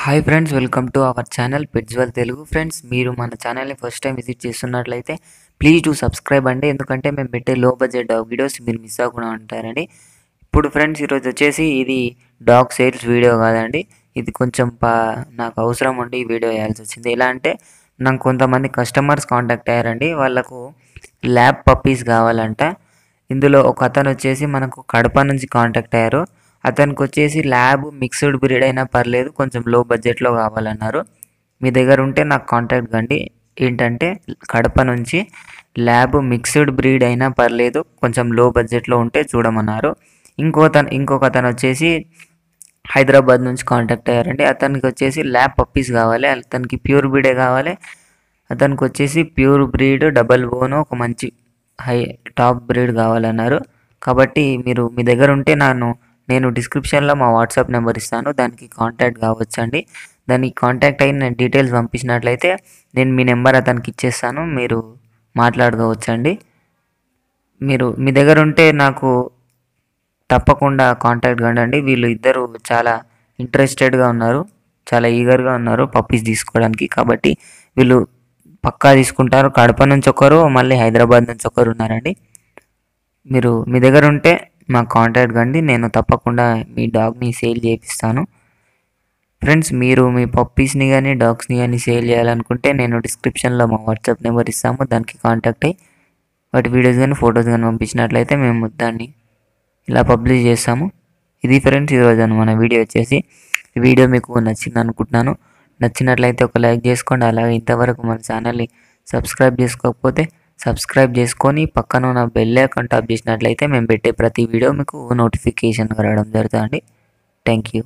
Hi friends, welcome to our channel పెట్స్వల్ Telugu. Friends, మీరు మన ఛానల్ని ఫస్ట్ టైం విజిట్ చేస్తున్నట్లయితే ప్లీజ్ డూ సబ్స్క్రైబ్ అండి. ఎందుకంటే మేము పెట్టే లో బడ్జెట్ డాగ్ వీడియోస్ మీరు మిస్ అవ్వకుండా ఉంటారండి. ఇప్పుడు ఫ్రెండ్స్, ఈరోజు వచ్చేసి ఇది డాగ్ సేల్స్ వీడియో కాదండి. ఇది కొంచెం నాకు అవసరం ఉండి ఈ వీడియో వేయాల్సి వచ్చింది. ఎలా అంటే, నాకు కొంతమంది కస్టమర్స్ కాంటాక్ట్ అయ్యారండి. వాళ్ళకు ల్యాబ్ పప్పీస్ కావాలంట. ఇందులో ఒక అతను వచ్చేసి మనకు కడప నుంచి కాంటాక్ట్ అయ్యారు. అతనికి వచ్చేసి ల్యాబ్ మిక్స్డ్ బ్రీడ్ అయినా పర్లేదు, కొంచెం లో బడ్జెట్లో కావాలన్నారు. మీ దగ్గర ఉంటే నాకు కాంటాక్ట్ కండి. ఏంటంటే, కడప నుంచి ల్యాబ్ మిక్స్డ్ బ్రీడ్ అయినా పర్లేదు, కొంచెం లో బడ్జెట్లో ఉంటే చూడమన్నారు. ఇంకొక అతను వచ్చేసి హైదరాబాద్ నుంచి కాంటాక్ట్ అయ్యారండి. అతనికి వచ్చేసి ల్యాబ్ పప్పీస్ కావాలి. అతనికి ప్యూర్ బ్రీడే కావాలి. అతనికి వచ్చేసి ప్యూర్ బ్రీడ్ డబల్ బోన్ ఒక మంచి టాప్ బ్రీడ్ కావాలన్నారు. కాబట్టి మీరు మీ దగ్గర ఉంటే నేను డిస్క్రిప్షన్లో మా వాట్సాప్ నెంబర్ ఇస్తాను, దానికి కాంటాక్ట్ కావచ్చండి. దానికి కాంటాక్ట్ అయిన డీటెయిల్స్ పంపించినట్లయితే నేను మీ నెంబర్ అతనికి ఇచ్చేస్తాను, మీరు మాట్లాడుకోవచ్చండి. మీరు మీ దగ్గర ఉంటే నాకు తప్పకుండా కాంటాక్ట్ కండి. వీళ్ళు ఇద్దరు చాలా ఇంట్రెస్టెడ్గా ఉన్నారు, చాలా ఈగర్గా ఉన్నారు పప్పీస్ తీసుకోవడానికి. కాబట్టి వీళ్ళు పక్కా తీసుకుంటారు. కడప నుంచి ఒకరు, మళ్ళీ హైదరాబాద్ నుంచి ఒకరు ఉన్నారండి. మీరు మీ దగ్గర ఉంటే మాకు కాంటాక్ట్ కండి, నేను తప్పకుండా మీ డాగ్ని సేల్ చేపిస్తాను. ఫ్రెండ్స్, మీరు మీ పప్పీస్ని కానీ డాగ్స్ని కానీ సేల్ చేయాలనుకుంటే నేను డిస్క్రిప్షన్లో మా వాట్సాప్ నెంబర్ ఇస్తాము, దానికి కాంటాక్ట్ అయ్యి వాటి వీడియోస్ కానీ ఫొటోస్ కానీ పంపించినట్లయితే మేము దాన్ని ఇలా పబ్లిష్ చేస్తాము. ఇది ఫ్రెండ్స్ ఈరోజు మన వీడియో వచ్చేసి. ఈ వీడియో మీకు నచ్చింది అనుకుంటున్నాను. నచ్చినట్లయితే ఒక లైక్ చేసుకోండి. అలాగే ఇంతవరకు మన ఛానల్ని సబ్స్క్రైబ్ చేసుకోకపోతే సబ్స్క్రైబ్ చేసుకొని పక్కన ఉన్న బెల్ ఐకాన్ ట్యాప్ చేసినట్లయితే మేము పెట్టే ప్రతి వీడియో మీకు నోటిఫికేషన్ రావడం జరుగుతుంది. Thank you.